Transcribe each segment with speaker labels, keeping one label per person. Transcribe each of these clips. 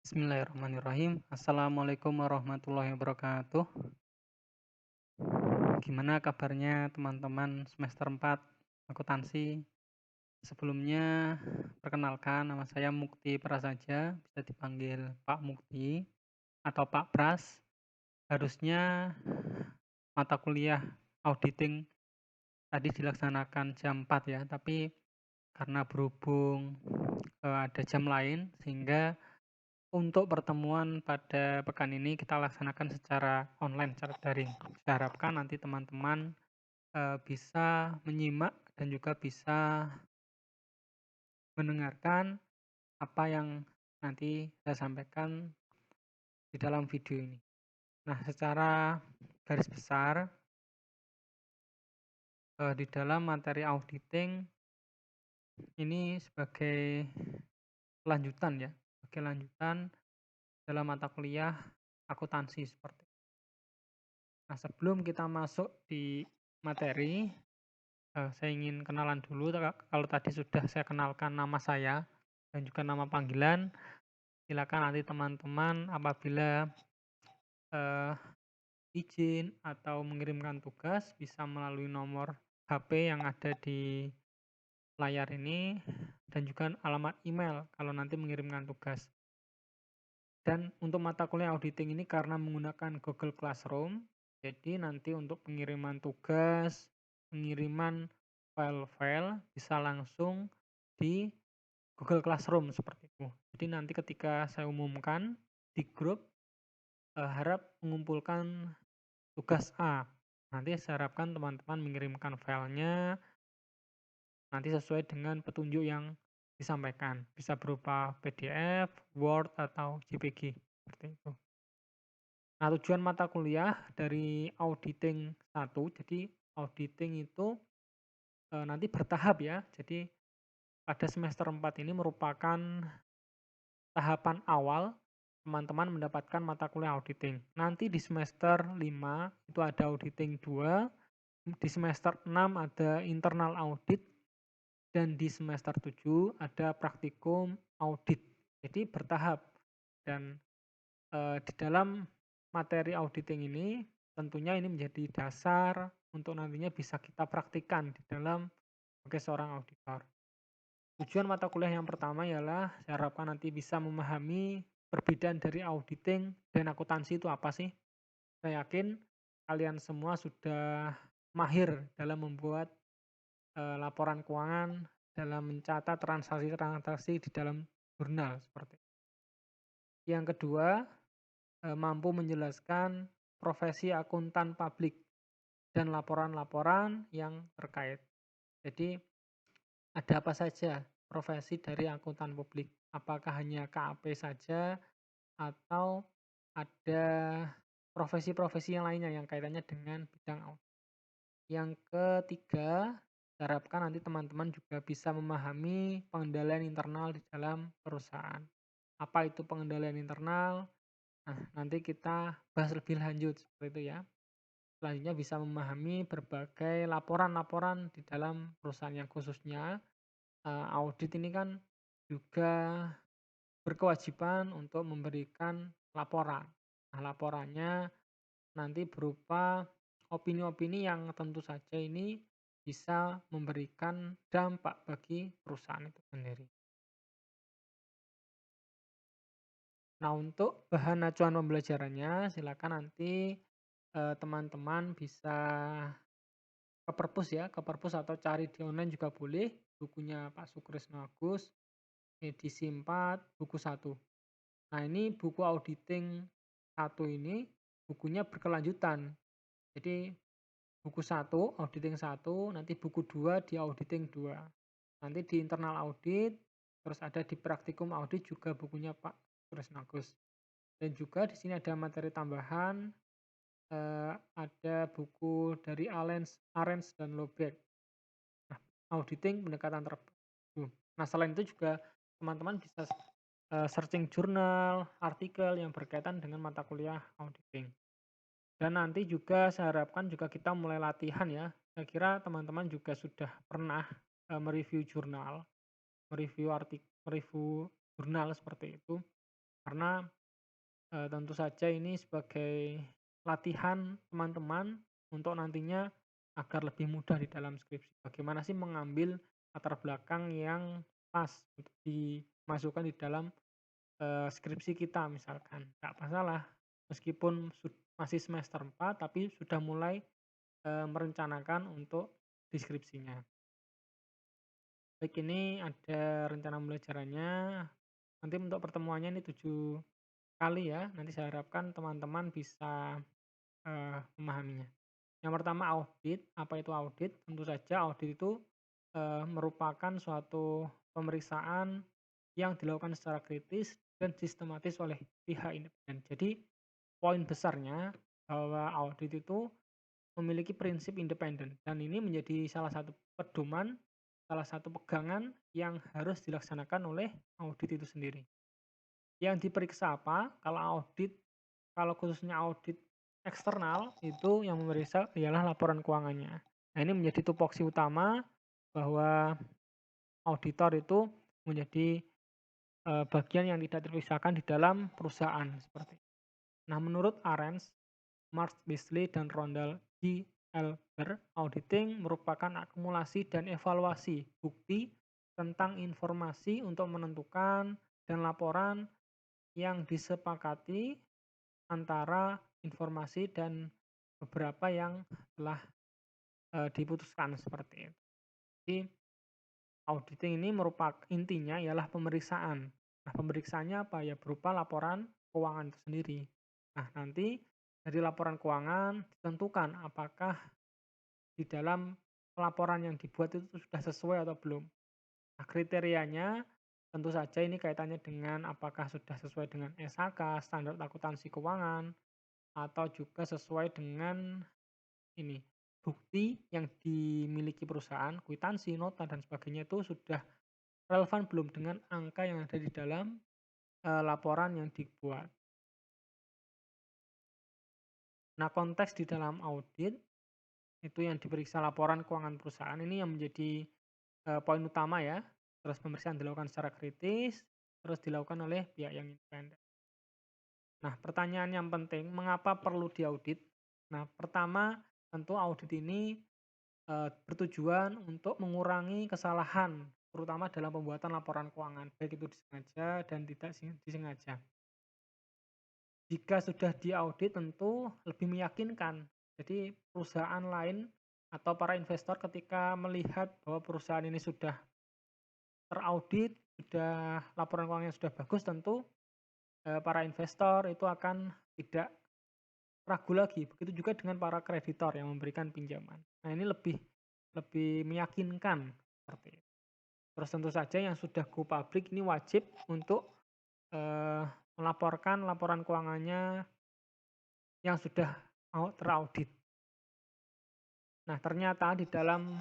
Speaker 1: Bismillahirrahmanirrahim. Assalamualaikum warahmatullahi wabarakatuh. Gimana kabarnya teman-teman semester 4 akuntansi? Sebelumnya perkenalkan nama saya Mukti Prasaja, bisa dipanggil Pak Mukti atau Pak Pras. Harusnya mata kuliah auditing tadi dilaksanakan jam 4 ya, tapi karena berhubung ada jam lain sehingga untuk pertemuan pada pekan ini kita laksanakan secara online, secara daring. Saya harapkan nanti teman-teman, bisa menyimak dan juga bisa mendengarkan apa yang nanti saya sampaikan di dalam video ini. Nah, secara garis besar, di dalam materi auditing ini sebagai lanjutan ya, sebagai lanjutan dalam mata kuliah akuntansi seperti. Nah, sebelum kita masuk di materi, saya ingin kenalan dulu. Kalau tadi sudah saya kenalkan nama saya dan juga nama panggilan, silakan nanti teman-teman apabila, eee, izin atau mengirimkan tugas bisa melalui nomor HP yang ada di layar ini dan juga alamat email kalau nanti mengirimkan tugas. Dan untuk mata kuliah auditing ini karena menggunakan Google Classroom, jadi nanti untuk pengiriman tugas, pengiriman file-file bisa langsung di Google Classroom seperti itu. Jadi nanti ketika saya umumkan di grup, harap mengumpulkan tugas A. Nanti saya harapkan teman-teman mengirimkan filenya nanti sesuai dengan petunjuk yang disampaikan. Bisa berupa PDF, Word, atau JPG seperti itu. Nah, tujuan mata kuliah dari auditing satu, jadi auditing itu, nanti bertahap ya. Jadi pada semester 4 ini merupakan tahapan awal teman-teman mendapatkan mata kuliah auditing. Nanti di semester 5 itu ada auditing 2, di semester 6 ada internal audit, dan di semester 7 ada praktikum audit. Jadi bertahap dan di dalam materi auditing ini, tentunya ini menjadi dasar untuk nantinya bisa kita praktikkan di dalam sebagai seorang auditor. Tujuan mata kuliah yang pertama ialah saya harapkan nanti bisa memahami perbedaan dari auditing dan akuntansi itu apa sih. Saya yakin kalian semua sudah mahir dalam membuat laporan keuangan, dalam mencatat transaksi-transaksi di dalam jurnal seperti itu. Yang kedua, mampu menjelaskan profesi akuntan publik dan laporan-laporan yang terkait. Jadi, ada apa saja profesi dari akuntan publik? Apakah hanya KAP saja atau ada profesi-profesi yang lainnya yang kaitannya dengan bidang audit? Yang ketiga, saya harapkan nanti teman-teman juga bisa memahami pengendalian internal di dalam perusahaan. Apa itu pengendalian internal? Nah, nanti kita bahas lebih lanjut seperti itu ya. Selanjutnya bisa memahami berbagai laporan-laporan di dalam perusahaan yang khususnya audit ini kan juga berkewajiban untuk memberikan laporan. Nah, laporannya nanti berupa opini-opini yang tentu saja ini bisa memberikan dampak bagi perusahaan itu sendiri. Nah, untuk bahan acuan pembelajarannya silakan nanti teman-teman bisa ke perpus ya, ke perpus atau cari di online juga boleh. Bukunya Pak Sukrisno Agus, edisi 4, buku 1. Nah, ini buku auditing 1 ini bukunya berkelanjutan. Jadi buku 1, auditing 1, nanti buku 2 di auditing 2. Nanti di internal audit, terus ada di praktikum audit juga bukunya Pak Sukrisno Agus. Dan juga di sini ada materi tambahan, ada buku dari Arens dan Lobeck. Nah, auditing pendekatan terpadu. Nah, selain itu juga teman-teman bisa searching jurnal, artikel yang berkaitan dengan mata kuliah auditing. Dan nanti juga saya harapkan juga kita mulai latihan ya. Saya kira teman-teman juga sudah pernah mereview jurnal, mereview jurnal seperti itu. Karena, tentu saja ini sebagai latihan teman-teman untuk nantinya agar lebih mudah di dalam skripsi. Bagaimana sih mengambil latar belakang yang pas untuk dimasukkan di dalam, skripsi kita misalkan. Nggak masalah meskipun masih semester 4 tapi sudah mulai, merencanakan untuk deskripsinya. Baik, ini ada rencana pembelajarannya. Nanti untuk pertemuannya ini 7 kali ya, nanti saya harapkan teman-teman bisa, memahaminya. Yang pertama audit, apa itu audit? Tentu saja audit itu, merupakan suatu pemeriksaan yang dilakukan secara kritis dan sistematis oleh pihak independen. Jadi poin besarnya bahwa audit itu memiliki prinsip independen dan ini menjadi salah satu pedoman, salah satu pegangan yang harus dilaksanakan oleh audit itu sendiri. Yang diperiksa apa? Kalau khususnya audit eksternal itu yang memeriksa ialah laporan keuangannya. Nah, ini menjadi tupoksi utama bahwa auditor itu menjadi, bagian yang tidak terpisahkan di dalam perusahaan seperti. Nah, menurut Arens, Mark Beasley dan Rondal G. Elber, auditing merupakan akumulasi dan evaluasi bukti tentang informasi untuk menentukan dan laporan yang disepakati antara informasi dan beberapa yang telah, diputuskan seperti itu. Jadi auditing ini intinya ialah pemeriksaan. Nah, pemeriksaannya apa? Ya berupa laporan keuangan itu sendiri. Nah, nanti dari laporan keuangan ditentukan apakah di dalam laporan yang dibuat itu sudah sesuai atau belum. Nah, kriterianya tentu saja ini kaitannya dengan apakah sudah sesuai dengan SHK, standar akuntansi keuangan, atau juga sesuai dengan ini, bukti yang dimiliki perusahaan, kwitansi, nota, dan sebagainya itu sudah relevan belum dengan angka yang ada di dalam, laporan yang dibuat. Nah, konteks di dalam audit itu yang diperiksa laporan keuangan perusahaan ini yang menjadi, poin utama ya. Terus pemeriksaan dilakukan secara kritis, terus dilakukan oleh pihak yang independen. Nah, pertanyaan yang penting, mengapa perlu diaudit? Nah, pertama tentu audit ini, bertujuan untuk mengurangi kesalahan, terutama dalam pembuatan laporan keuangan, baik itu disengaja dan tidak disengaja. Jika sudah diaudit tentu lebih meyakinkan. Jadi perusahaan lain atau para investor ketika melihat bahwa perusahaan ini sudah teraudit, sudah laporan keuangannya sudah bagus, tentu, para investor itu akan tidak ragu lagi. Begitu juga dengan para kreditor yang memberikan pinjaman. Nah, ini lebih lebih meyakinkan seperti itu. Terus tentu saja yang sudah go public ini wajib untuk, eee, melaporkan laporan keuangannya yang sudah mau teraudit. Nah, ternyata di dalam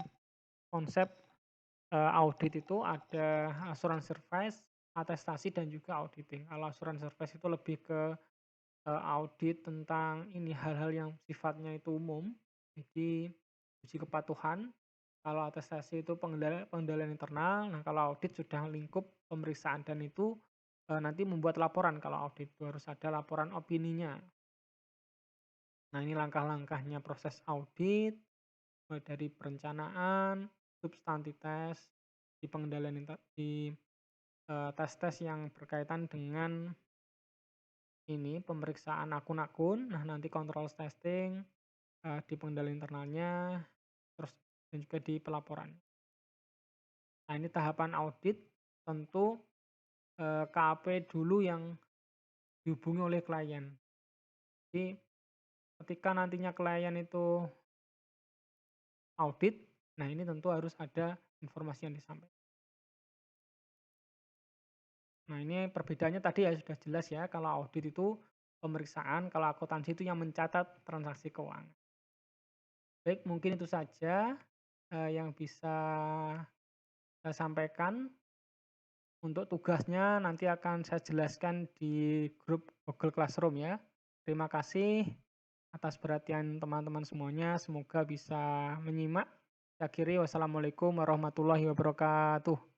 Speaker 1: konsep, audit itu ada assurance service, atestasi, dan juga auditing. Kalau assurance service itu lebih ke, audit tentang ini, hal-hal yang sifatnya itu umum, jadi uji kepatuhan. Kalau atestasi itu pengendalian internal, nah kalau audit sudah lingkup pemeriksaan dan itu, nanti membuat laporan, kalau audit itu harus ada laporan opininya. Nah, ini langkah-langkahnya proses audit, mulai dari perencanaan, substantites, di pengendalian di, tes-tes yang berkaitan dengan ini, pemeriksaan akun-akun, nah nanti control testing, di pengendalian internalnya, terus dan juga di pelaporan. Nah, ini tahapan audit, tentu, KAP dulu yang dihubungi oleh klien. Jadi ketika nantinya klien itu audit, nah ini tentu harus ada informasi yang disampaikan. Nah, ini perbedaannya tadi ya sudah jelas ya, kalau audit itu pemeriksaan, kalau akuntansi itu yang mencatat transaksi keuangan. Baik, mungkin itu saja, yang bisa saya sampaikan. Untuk tugasnya nanti akan saya jelaskan di grup Google Classroom ya. Terima kasih atas perhatian teman-teman semuanya, semoga bisa menyimak. Saya akhiri, wassalamualaikum warahmatullahi wabarakatuh.